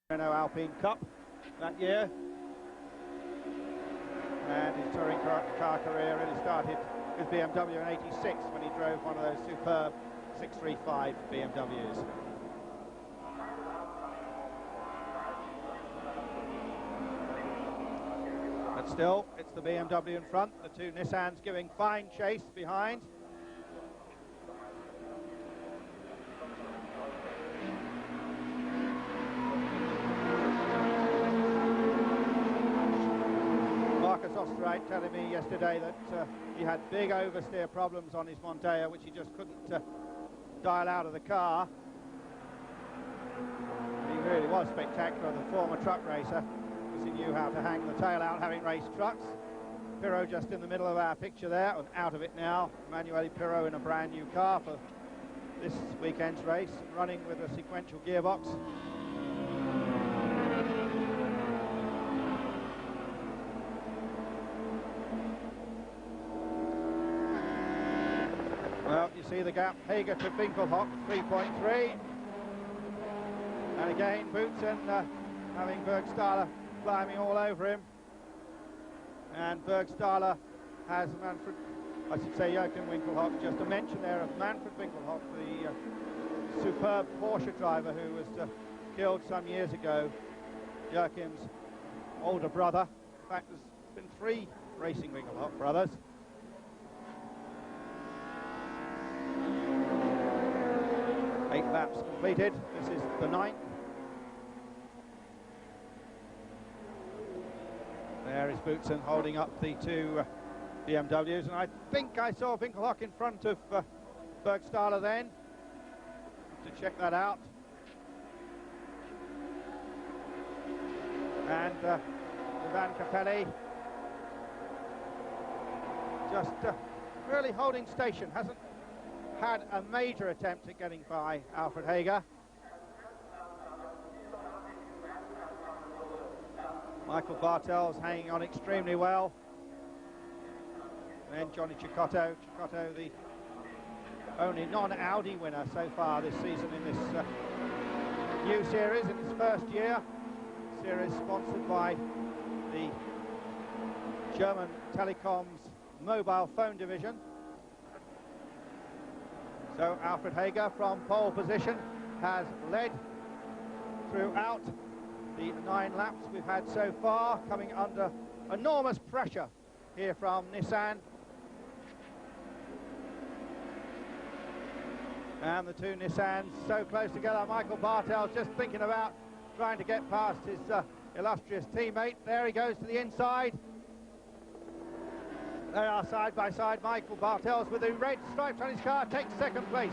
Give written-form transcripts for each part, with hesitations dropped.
Renault Alpine Cup that year, and his touring car career really started with BMW in '86 when he drove one of those superb 635 BMWs. But still, it's the BMW in front, the two Nissans giving fine chase behind. Osterreichring telling me yesterday that he had big oversteer problems on his Mondeo, which he just couldn't dial out of the car. He really was spectacular, the former truck racer, because he knew how to hang the tail out having raced trucks. Pirot just in the middle of our picture there, and out of it now. Emanuele Pirot in a brand new car for this weekend's race, running with a sequential gearbox. Well, you see the gap, Hager to Winkelhock, 3.3. And again, Boutsen having Bergstaller climbing all over him. And Bergstaller has Manfred, I should say Joachim Winkelhock, just a mention there of Manfred Winkelhock, the superb Porsche driver who was killed some years ago, Joachim's older brother. In fact, there's been 3 racing Winkelhock brothers. Eight laps completed. This is the 9th. There is Boutsen holding up the two BMWs, and I think I saw Winkelhock in front of Bergstaller then. Have to check that out. And Van Capelli just really holding station, hasn't had a major attempt at getting by Alfred Hager. Michael Bartel's hanging on extremely well. And then Johnny Cecotto, the only non-Audi winner so far this season in this new series, in its first year. Series sponsored by the German Telecom's mobile phone division. So Alfred Hager from pole position has led throughout the 9 laps we've had so far, coming under enormous pressure here from Nissan. And the two Nissans so close together. Michael Bartel's just thinking about trying to get past his illustrious teammate. There he goes to the inside. They are side by side. Michael Bartels with the red stripes on his car takes 2nd place.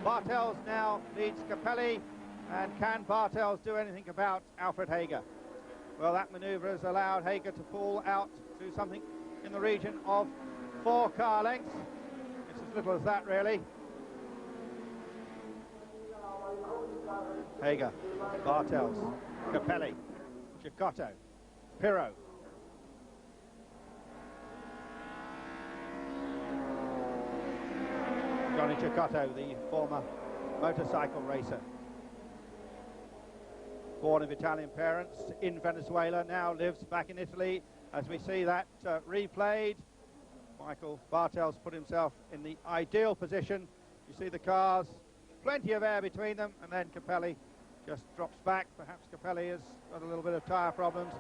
Bartels now leads Capelli, and can Bartels do anything about Alfred Hager? Well, that manoeuvre has allowed Hager to pull out to something in the region of 4 car lengths. It's as little as that, really. Hager, Bartels, Capelli, Cecotto, Pirot. Johnny Cecotto, the former motorcycle racer. Born of Italian parents in Venezuela, now lives back in Italy. As we see that replayed, Michael Bartels put himself in the ideal position. You see the cars, plenty of air between them, and then Capelli just drops back. Perhaps Capelli has got a little bit of tyre problems.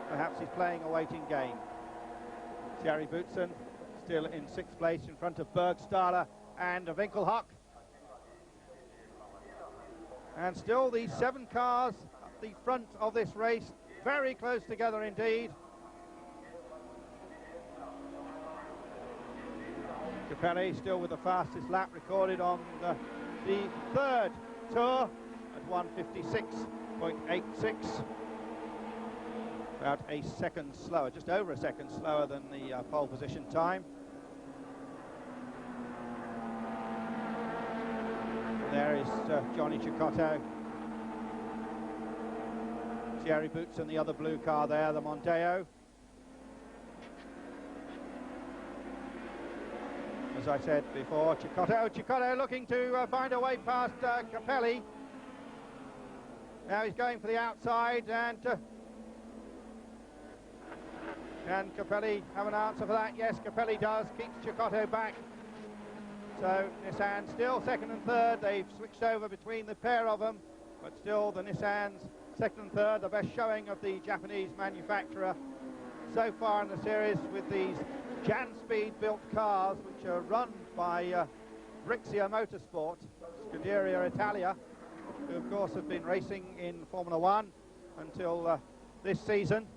Perhaps he's playing a waiting game. Thierry Boutsen still in 6th place in front of Bergstaller and Winkelhock. And still these 7 cars at the front of this race, very close together indeed. Capelli still with the fastest lap recorded on the 3rd tour at 1:56.86. About a second slower, just over a second slower than the pole position time. There is Johnny Cecotto. Thierry Boutsen, the other blue car there, the Mondeo. As I said before, Cecotto looking to find a way past Capelli. Now he's going for the outside, and can Capelli have an answer for that? Yes, Capelli does. Keeps Cecotto back. So Nissan still second and third. They've switched over between the pair of them, but still the Nissan's second and third, the best showing of the Japanese manufacturer so far in the series, with these Janspeed built cars, which are run by Brixia Motorsport, Scuderia Italia, who of course have been racing in Formula One until this season,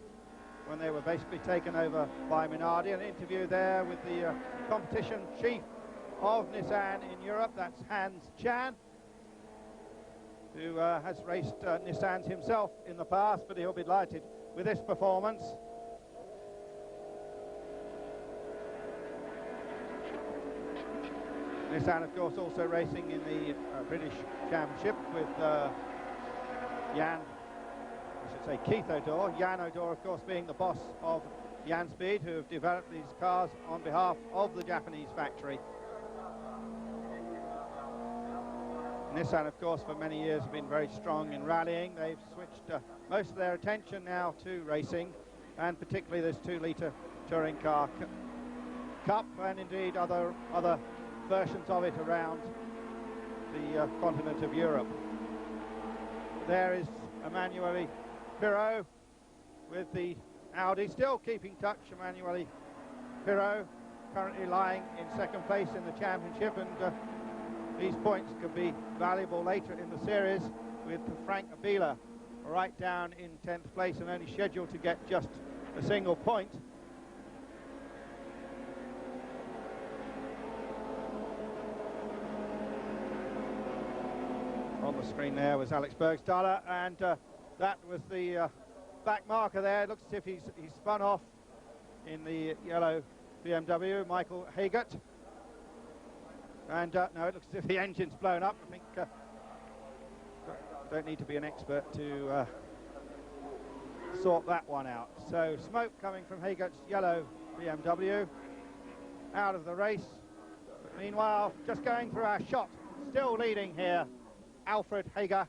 when they were basically taken over by Minardi. An interview there with the competition chief of Nissan in Europe, that's Hans Chan, who has raced Nissans himself in the past, but he'll be delighted with this performance. Nissan, of course, also racing in the British Championship with Keith O'Dore. Jan O'Dore, of course, being the boss of Janspeed, who have developed these cars on behalf of the Japanese factory. Nissan, of course, for many years have been very strong in rallying. They've switched most of their attention now to racing, and particularly this 2-litre touring car cup, and indeed other versions of it around the continent of Europe. There is Emanuele Pirro with the Audi, still keeping touch. Emanuele Pirro currently lying in second place in the championship, and these points could be valuable later in the series, with Frank Biela right down in 10th place and only scheduled to get just a single point. On the screen there was Alex Bergstaller, and that was the back marker there. It looks as if he's spun off in the yellow BMW, Michael Hagert. And no, it looks as if the engine's blown up. I think don't need to be an expert to sort that one out. So smoke coming from Hagert's yellow BMW, out of the race. But meanwhile, just going through our shot, still leading here, Alfred Hager.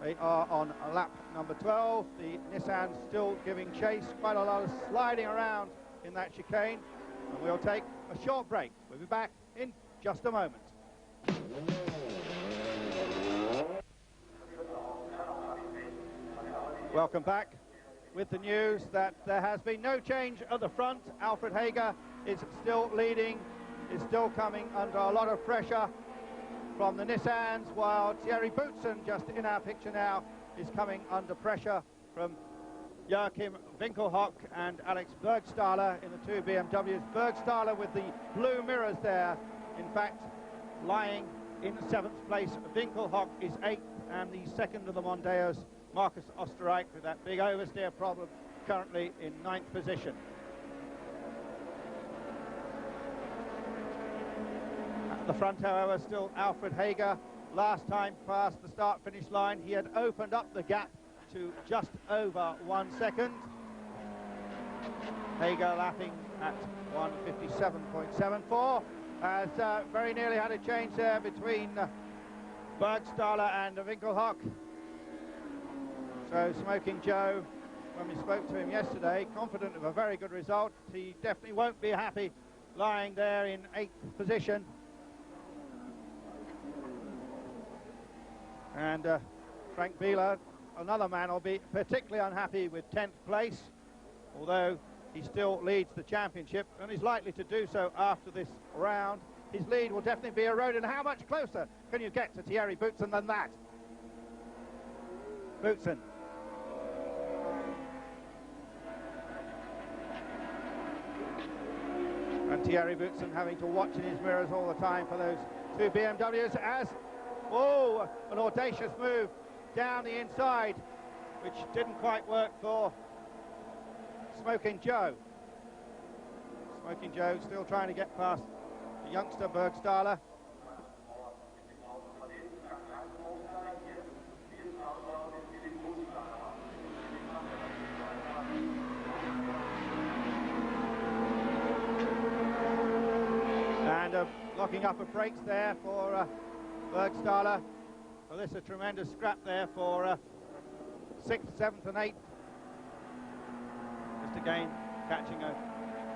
They are on lap number 12. The Nissan still giving chase. Quite a lot of sliding around in that chicane. And we'll take a short break. We'll be back in just a moment. Welcome back with the news that there has been no change at the front. Alfred Hager is still leading, is still coming under a lot of pressure from the Nissans, while Thierry Boutsen, just in our picture now, is coming under pressure from Joachim Winkelhock and Alex Bergstaller in the two BMWs. Bergstaller with the blue mirrors there, in fact, lying in 7th place. Winkelhock is 8th, and the second of the Mondeos, Marcus Osterreichring, with that big oversteer problem, currently in 9th position. At the front, however, still Alfred Hager. Last time past the start-finish line, he had opened up the gap to just over 1 second. Hager lapping at 1:57.74, as very nearly had a change there between Bergstaller and Winkelhock. So Smoking Joe, when we spoke to him yesterday, confident of a very good result. He definitely won't be happy lying there in 8th position. And Frank Biela, another man, will be particularly unhappy with 10th place, although he still leads the championship and is likely to do so after this round. His lead will definitely be eroded. How much closer can you get to Thierry Boutsen than that? Boutsen. And Thierry Boutsen having to watch in his mirrors all the time for those two BMWs, as, oh, an audacious move down the inside, which didn't quite work for Smoking Joe. Smoking Joe still trying to get past the youngster Bergstaller. And locking up of brakes there for Bergstaller. Well, this is a tremendous scrap there for 6th, 7th and 8th. Just again catching a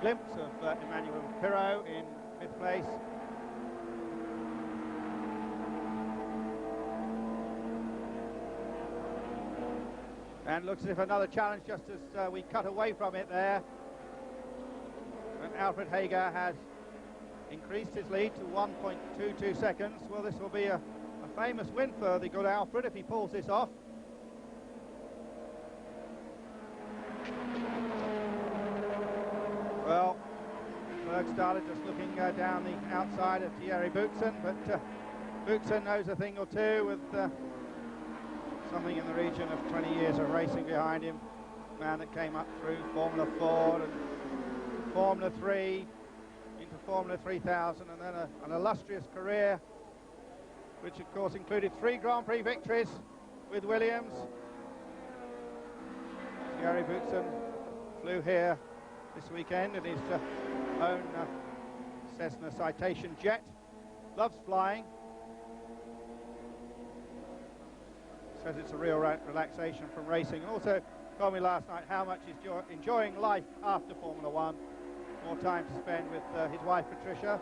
glimpse of Emmanuel Pirot in 5th place. And looks as if another challenge just as we cut away from it there. And Alfred Hager has increased his lead to 1.22 seconds. Well, this will be a famous win for the good Alfred if he pulls this off. Well, Bergstaller just looking down the outside of Thierry Boutsen, but Boutsen knows a thing or two with something in the region of 20 years of racing behind him. Man that came up through Formula Ford and Formula 3 into Formula 3000, and then an illustrious career, which of course included 3 Grand Prix victories with Williams. Thierry Boutsen flew here this weekend in his own Cessna Citation jet. Loves flying. Says it's a real relaxation from racing. And also told me last night how much he's enjoying life after Formula One. More time to spend with his wife Patricia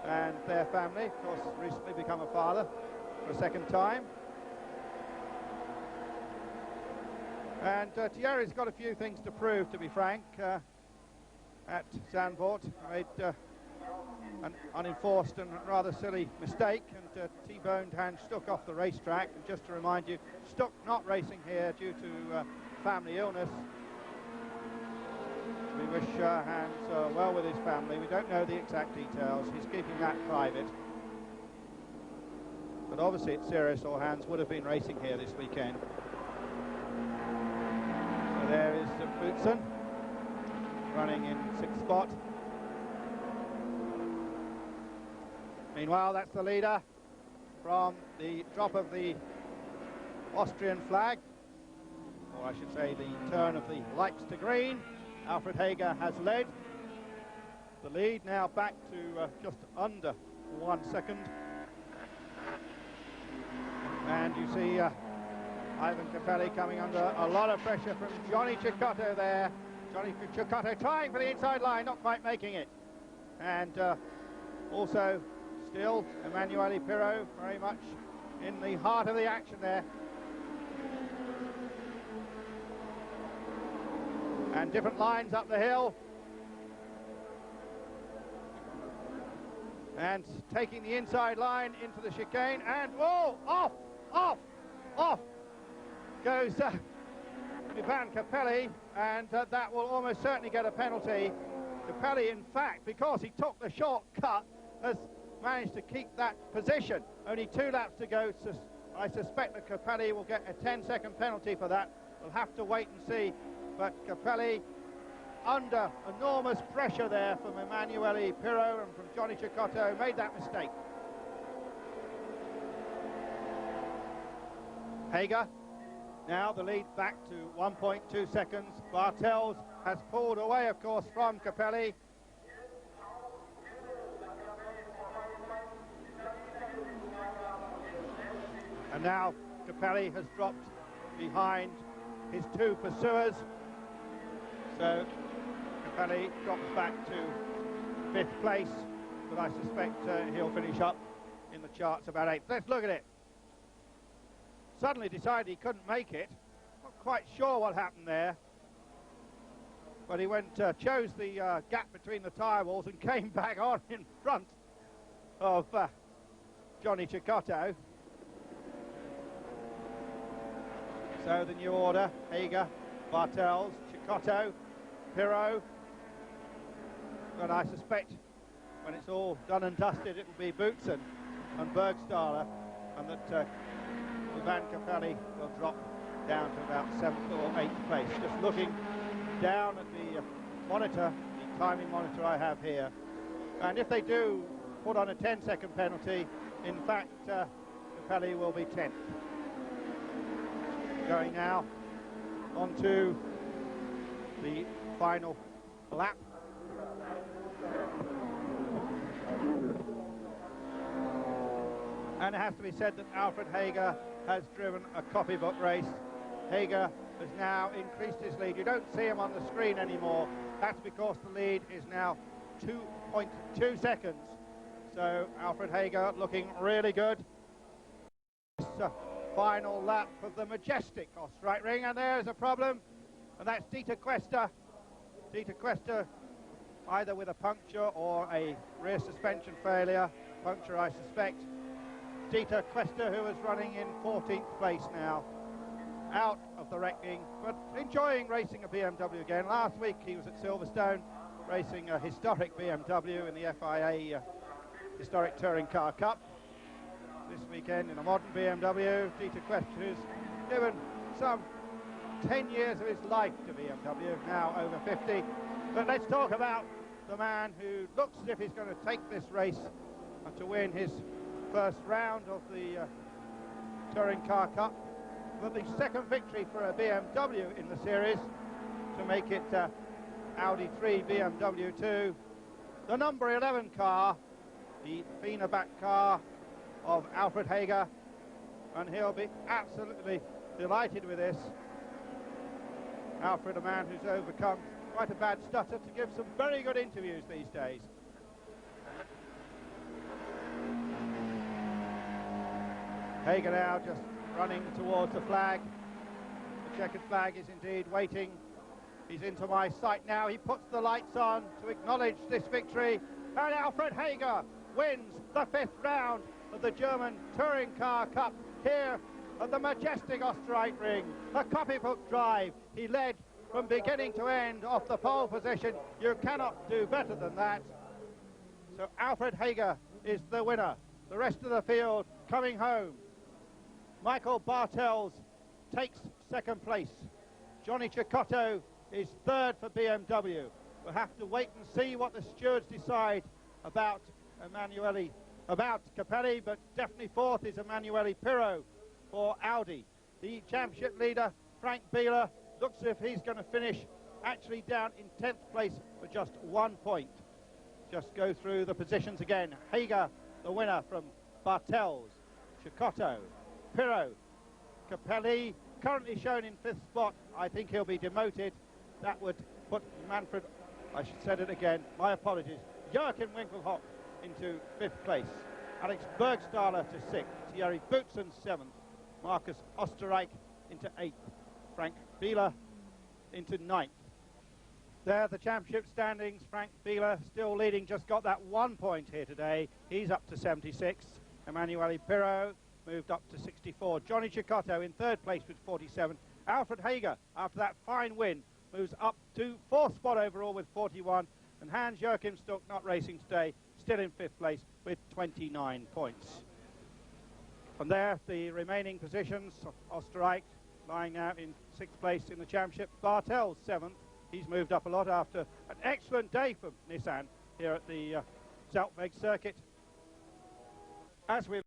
and their family. Of course, recently become a father for a 2nd time. And Thierry's got a few things to prove, to be frank. At Zandvoort, made an unenforced and rather silly mistake and T-boned Hans Stuck off the racetrack. And just to remind you, Stuck not racing here due to family illness. We wish Hans well with his family. We don't know the exact details. He's keeping that private. But obviously it's serious, or Hans would have been racing here this weekend. So there is Boutsen, running in 6th spot. Meanwhile, that's the leader from the drop of the Austrian flag, or I should say the turn of the lights to green. Alfred Hager has led. The lead now back to just under 1 second. And you see Ivan Capelli coming under a lot of pressure from Johnny Cecotto there. Johnny Cecotto trying for the inside line, not quite making it. And also still Emmanuel Pirot very much in the heart of the action there. And different lines up the hill. And taking the inside line into the chicane, and whoa, off goes Ivan Capelli, and that will almost certainly get a penalty. Capelli, in fact, because he took the shortcut, has managed to keep that position. Only 2 laps to go. I suspect that Capelli will get a 10-second penalty for that. We'll have to wait and see. But Capelli, under enormous pressure there from Emmanuel Pirot and from Johnny Cecotto, made that mistake. Hager, now the lead back to 1.2 seconds. Bartels has pulled away, of course, from Capelli. And now Capelli has dropped behind his 2 pursuers. So Capelli drops back to 5th place, but I suspect he'll finish up in the charts about 8th. Let's look at it. Suddenly decided he couldn't make it. Not quite sure what happened there. But he chose the gap between the tyre walls and came back on in front of Johnny Cecotto. So the new order: Hager, Bartels, Cecotto, Pirot. But I suspect when it's all done and dusted, it will be Boutsen and Bergstaller, and that Ivan Capelli will drop down to about 7th or 8th place. Just looking down at the monitor, the timing monitor I have here, and if they do put on a 10-second penalty, in fact Capelli will be 10th. Going now on to the final lap. And it has to be said that Alfred Hager has driven a copybook race. Hager has now increased his lead. You don't see him on the screen anymore. That's because the lead is now 2.2 seconds. So Alfred Hager looking really good. Final lap of the majestic Osterreichring, and there's a problem, and that's Dieter Quester. Dieter Quester either with a puncture or a rear suspension failure. Puncture, I suspect. Dieter Quester, who is running in 14th place now, out of the wrecking, but enjoying racing a BMW again. Last week he was at Silverstone racing a historic BMW in the FIA Historic Touring Car Cup. This weekend in a modern BMW, Dieter Quester, who's given some 10 years of his life to BMW, now over 50. But let's talk about the man who looks as if he's going to take this race to win his first round of the Touring Car Cup, but the second victory for a BMW in the series to make it Audi 3, BMW 2. The number 11 car, the Wiener-back car of Alfred Hager, and he'll be absolutely delighted with this. Alfred, a man who's overcome quite a bad stutter to give some very good interviews these days. Hager now just running towards the flag. The checkered flag is indeed waiting. He's into my sight now. He puts the lights on to acknowledge this victory. And Alfred Hager wins the 5th round of the German Touring Car Cup here at the majestic Osterreichring. A copybook drive. He led from beginning to end off the pole position. You cannot do better than that. So Alfred Hager is the winner. The rest of the field coming home. Michael Bartels takes second place. Johnny Cecotto is third for BMW. We'll have to wait and see what the stewards decide about Capelli, but definitely fourth is Emanuele Pirro for Audi. The championship leader, Frank Bieler, looks as if he's going to finish actually down in 10th place for just 1 point. Just go through the positions again. Hager, the winner from Bartels, Cecotto, Pirro, Capelli, currently shown in 5th spot. I think he'll be demoted. That would put Manfred, I should said it again, my apologies, Joachim Winkelhock into 5th place. Alex Bergstaller to 6th, Thierry Boutsen 7th, Marcus Osterreich into 8th, Frank Bieler into 9th. There the championship standings. Frank Bieler still leading, just got that 1 point here today. He's up to 76. Emanuele Pirro moved up to 64. Johnny Cecotto in 3rd place with 47. Alfred Hager, after that fine win, moves up to 4th spot overall with 41. And Hans-Joachim Stuck, not racing today, still in 5th place with 29 points. From there, the remaining positions, Osterreich lying now in 6th place in the championship. Bartels 7th. He's moved up a lot after an excellent day for Nissan here at the Zeltweg circuit. As we